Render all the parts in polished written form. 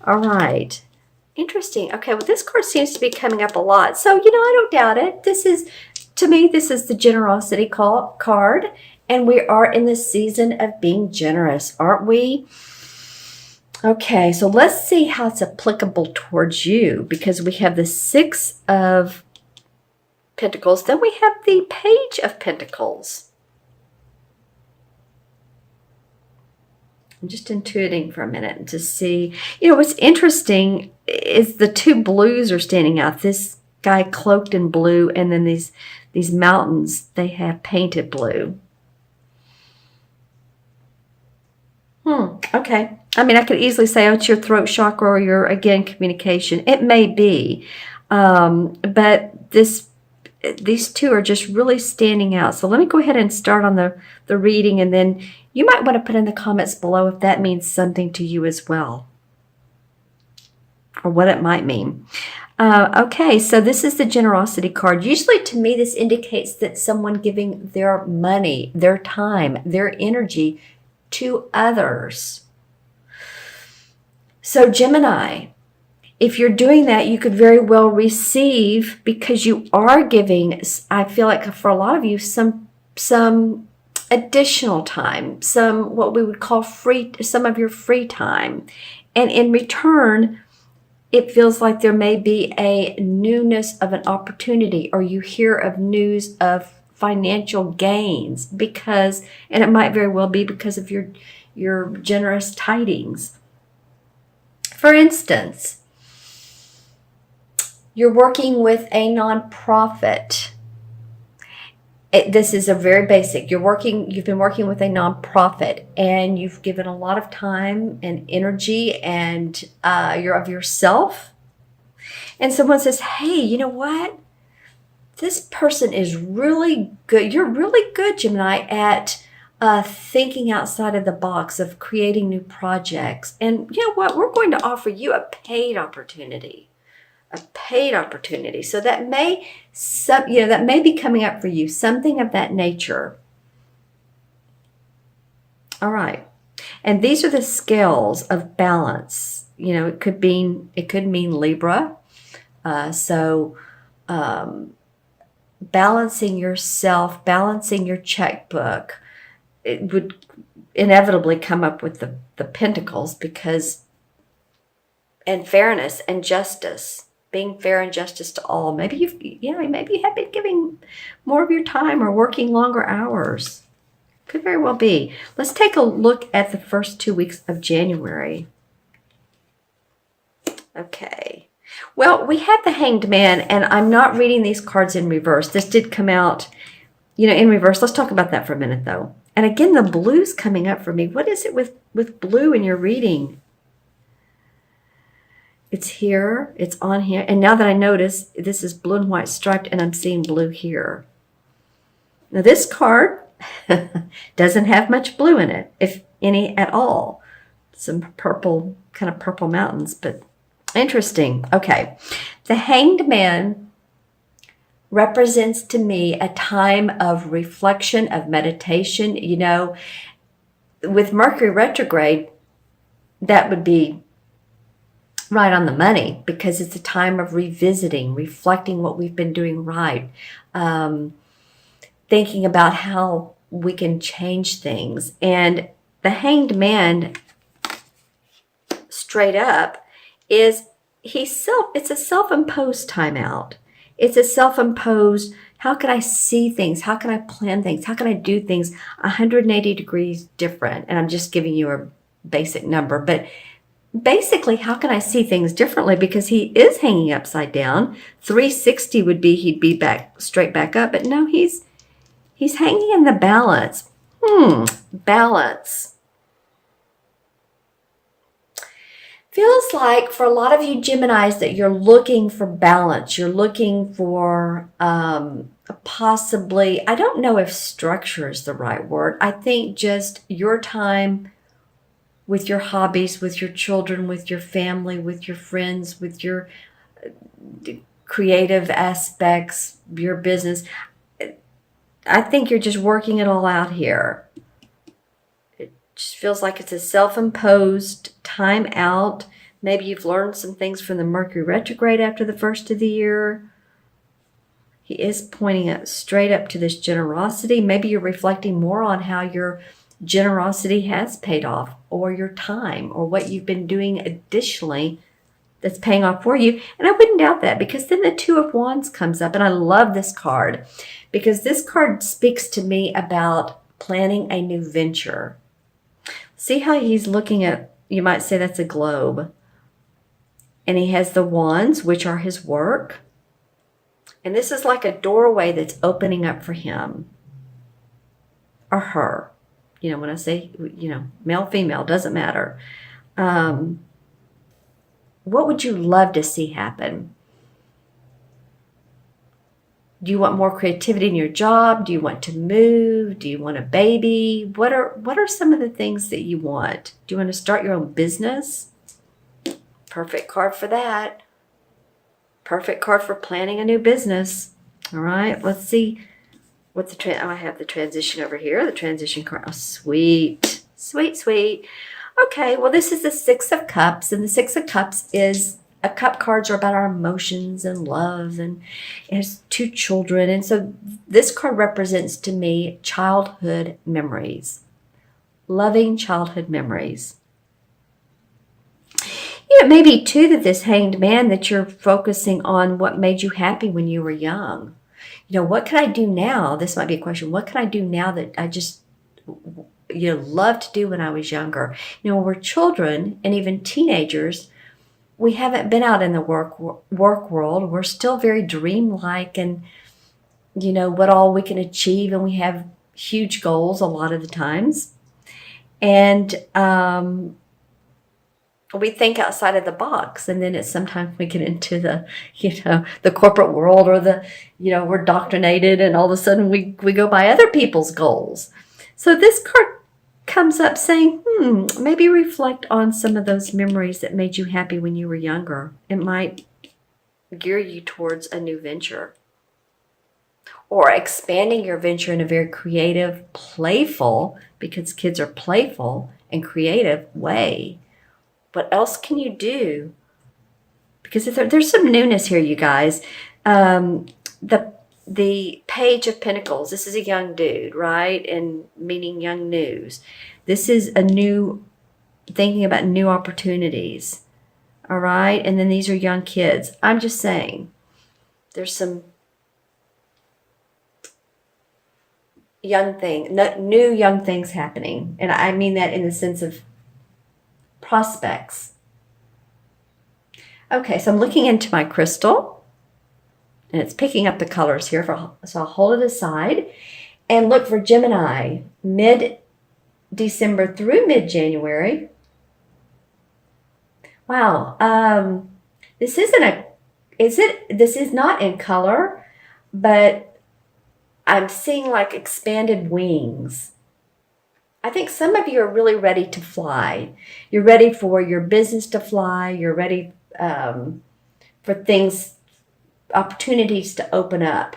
All right. Interesting. Okay, well, this card seems to be coming up a lot. So, you know, I don't doubt it. To me, this is the generosity card. And we are in the season of being generous, aren't we? Okay, so let's see how it's applicable towards you, because we have the Six of Pentacles. Then we have the Page of Pentacles. I'm just intuiting for a minute to see. You know, what's interesting is the two blues are standing out. This guy cloaked in blue, and then these mountains, they have painted blue. Okay. I mean, I could easily say, oh, it's your throat chakra or your, again, communication. It may be. But these two are just really standing out. So let me go ahead and start on the reading, and then you might want to put in the comments below if that means something to you as well, or what it might mean. Okay, so this is the generosity card. Usually to me, this indicates that someone giving their money, their time, their energy to others. So Gemini, if you're doing that, you could very well receive, because you are giving, I feel like for a lot of you, some additional time, some what we would call some of your free time. And in return, it feels like there may be a newness of an opportunity, or you hear of news of financial gains and it might very well be because of your generous tidings. For instance, you're working with a nonprofit. This is a very basic. You've been working with a nonprofit, and you've given a lot of time and energy, and you're of yourself. And someone says, hey, you know what? This person is really good. You're really good, Gemini, at thinking outside of the box, of creating new projects. And you know what? We're going to offer you a paid opportunity. So that may be coming up for you, something of that nature. All right. And these are the scales of balance. You know, it could mean Libra. Balancing yourself, balancing your checkbook, it would inevitably come up with the pentacles, and fairness and justice, being fair and justice to all. Maybe you have been giving more of your time or working longer hours. Could very well be. Let's take a look at the first 2 weeks of January. Okay. Well, we have the Hanged Man, and I'm not reading these cards in reverse. This did come out, in reverse. Let's talk about that for a minute, though. And again, the blue's coming up for me. What is it with blue in your reading? It's here. It's on here. And now that I notice, this is blue and white striped, and I'm seeing blue here. Now, this card doesn't have much blue in it, if any at all. Some purple, kind of purple mountains, but interesting. Okay. The Hanged Man represents to me a time of reflection, of meditation. With Mercury retrograde, that would be right on the money, because it's a time of revisiting, reflecting what we've been doing right, thinking about how we can change things. And the Hanged Man, straight up, it's a self-imposed timeout. It's a self-imposed, how can I see things? How can I plan things? How can I do things 180 degrees different? And I'm just giving you a basic number, but basically, how can I see things differently? Because he is hanging upside down. 360 would be he'd be straight back up, but no, he's hanging in the balance. Balance. Feels like for a lot of you Geminis that you're looking for balance. You're looking for possibly, I don't know if structure is the right word. I think just your time with your hobbies, with your children, with your family, with your friends, with your creative aspects, your business. I think you're just working it all out here. It just feels like it's a self-imposed time out, Maybe you've learned some things from the Mercury retrograde after the first of the year. He is pointing up straight up to this generosity. Maybe you're reflecting more on how your generosity has paid off, or your time, or what you've been doing additionally that's paying off for you. And I wouldn't doubt that, because then the Two of Wands comes up. And I love this card because this card speaks to me about planning a new venture. See how he's looking at, you might say that's a globe. And he has the wands, which are his work. And this is like a doorway that's opening up for him or her. You know, when I say, you know, male, female, doesn't matter. What would you love to see happen? Do you want more creativity in your job? Do you want to move? Do you want a baby? What are some of the things that you want? Do you want to start your own business? Perfect card for that. Perfect card for planning a new business. All right, let's see what I have the transition over here. The transition card. Oh, sweet, sweet, sweet. Okay, well, this is the Six of Cups, and the Six of Cups is cup cards are about our emotions and love, and it has two children. And so this card represents to me childhood memories, loving childhood memories. You know, maybe too that this Hanged Man, that you're focusing on what made you happy when you were young. You know, what can I do now? This might be a question. What can I do now that I just, you know, loved to do when I was younger? You know, when we're children and even teenagers, we haven't been out in the work world. We're still very dreamlike, and, you know, what all we can achieve. And we have huge goals a lot of the times. And, we think outside of the box, and then it's sometimes we get into the, you know, the corporate world, or the, you know, we're indoctrinated, and all of a sudden we go by other people's goals. So this card comes up saying, maybe reflect on some of those memories that made you happy when you were younger. It might gear you towards a new venture, or expanding your venture in a very creative, playful, because kids are playful and creative way. What else can you do? Because there's some newness here, you guys. The Page of Pentacles. This is a young dude, right? And meaning young news. This is a new, thinking about new opportunities. All right? And then these are young kids. I'm just saying, there's some new young things happening. And I mean that in the sense of prospects. Okay, so I'm looking into my crystal, and it's picking up the colors here. So I'll hold it aside and look for Gemini, mid-December through mid-January. Wow, this is not in color, but I'm seeing like expanded wings. I think some of you are really ready to fly. You're ready for your business to fly. You're ready for things, opportunities to open up.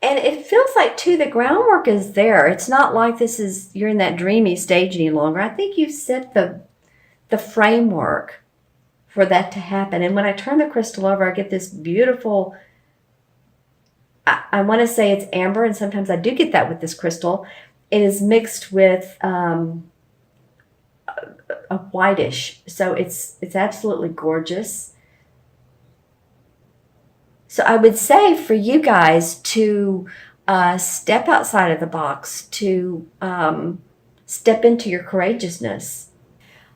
And it feels like, too, the groundwork is there. It's not like you're in that dreamy stage any longer. I think you've set the framework for that to happen. And when I turn the crystal over, I get this beautiful, I want to say it's amber, and sometimes I do get that with this crystal. It is mixed with a whitish, so it's absolutely gorgeous. So I would say for you guys to step outside of the box, to step into your courageousness.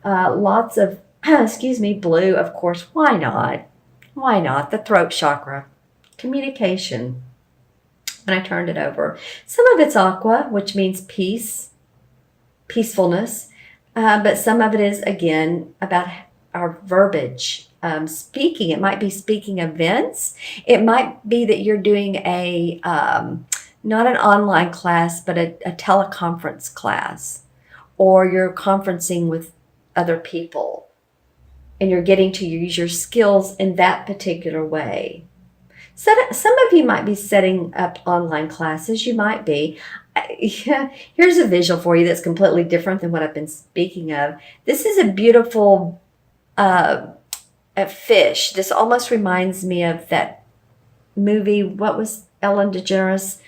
Lots of, blue, of course. Why not? Why not? The throat chakra, communication. When I turned it over, some of it's aqua, which means peace, peacefulness, but some of it is, again, about our verbiage. Speaking, it might be speaking events. It might be that you're doing a not an online class, but a teleconference class, or you're conferencing with other people, and you're getting to use your skills in that particular way. Some of you might be setting up online classes. You might be. Here's a visual for you that's completely different than what I've been speaking of. This is a beautiful a fish. This almost reminds me of that movie. What was Ellen DeGeneres?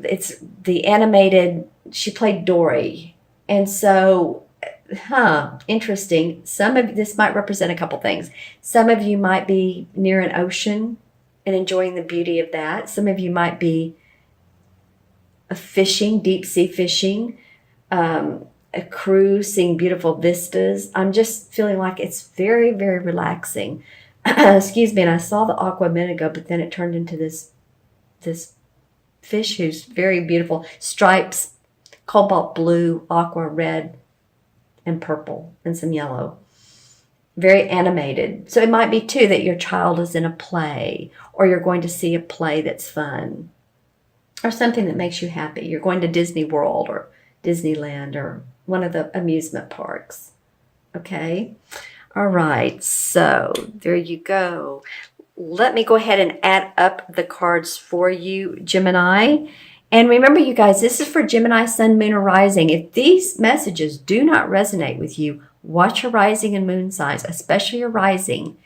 It's the animated. She played Dory, and so, interesting. Some of this might represent a couple things. Some of you might be near an ocean and enjoying the beauty of that. Some of you might be fishing, deep sea fishing, a cruise, seeing beautiful vistas. I'm just feeling like it's very, very relaxing. Excuse me. And I saw the aqua a minute ago, but then it turned into this fish who's very beautiful. Stripes, cobalt blue, aqua, red, and purple, and some yellow. Very animated. So it might be too that your child is in a play, or you're going to see a play that's fun, or something that makes you happy. You're going to Disney World or Disneyland or one of the amusement parks. Okay? All right. So there you go. Let me go ahead and add up the cards for you, Gemini. And remember, you guys, this is for Gemini, Sun, Moon, or Rising. If these messages do not resonate with you, watch your rising and moon signs, especially your rising.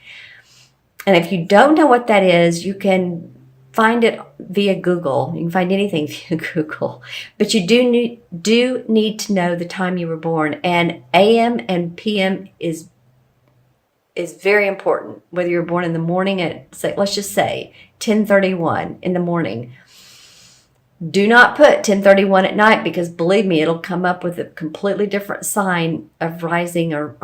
And if you don't know what that is, you can find it via Google. You can find anything via Google. But you do need to know the time you were born. And AM and PM is very important, whether you're born in the morning at, say, let's just say 10:31 in the morning. Do not put 10:31 at night, because believe me, it'll come up with a completely different sign of rising or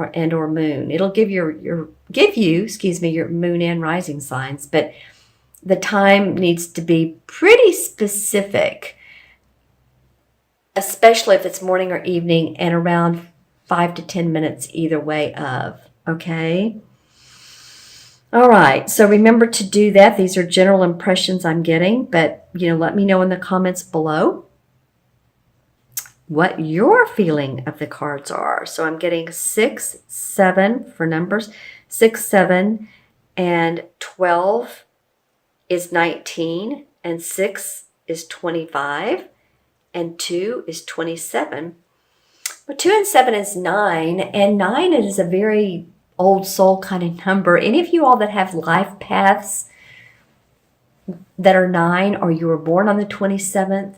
moon. It'll give you your moon and rising signs, but the time needs to be pretty specific, especially if it's morning or evening, and around 5 to 10 minutes either way of. Okay. All right. So remember to do that. These are general impressions I'm getting, but let me know in the comments below what your feeling of the cards are. So I'm getting 6, 7 for numbers, 6, 7, and 12 is 19, and 6 is 25, and 2 is 27. Well, 2 and 7 is 9, and 9 is a very old soul kind of number. Any of you all that have life paths that are 9, or you were born on the 27th,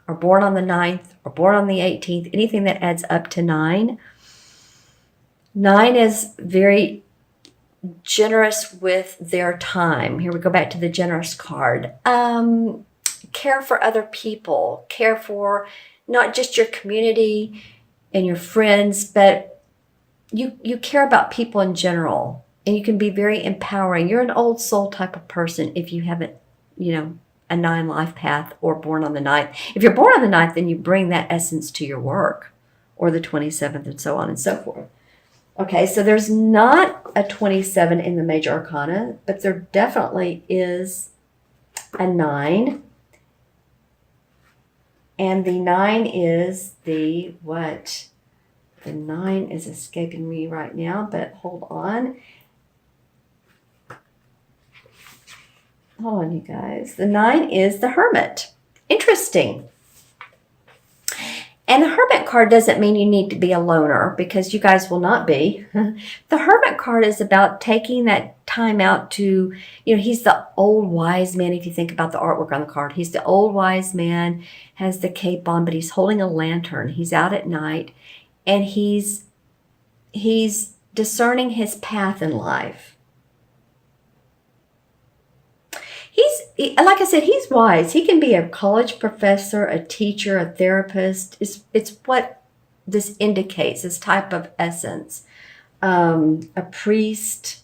or born on the 9th, or born on the 18th, anything that adds up to 9. 9 is very generous with their time. Here we go back to the generous card. Care for other people. Care for not just your community and your friends, but you care about people in general, and you can be very empowering. You're an old soul type of person if you haven't, a 9 life path or born on the 9th. If you're born on the 9th, then you bring that essence to your work, or the 27th, and so on and so forth. Okay, so there's not a 27 in the major arcana, but there definitely is a 9. And the 9 is the what? The 9 is escaping me right now, but hold on. Hold on, you guys. The 9 is the Hermit. Interesting. And the Hermit card doesn't mean you need to be a loner, because you guys will not be. The Hermit card is about taking that time out to, he's the old wise man. If you think about the artwork on the card, he's the old wise man, has the cape on, but he's holding a lantern. He's out at night, and he's discerning his path in life. Like I said, he's wise. He can be a college professor, a teacher, a therapist. It's what this indicates, this type of essence. A priest.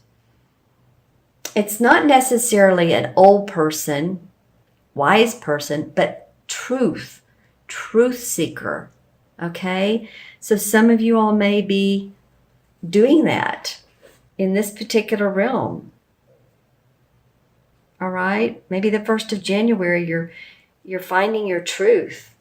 It's not necessarily an old person, wise person, but truth seeker. Okay? So some of you all may be doing that in this particular realm. All right, maybe the 1st of January, you're finding your truth.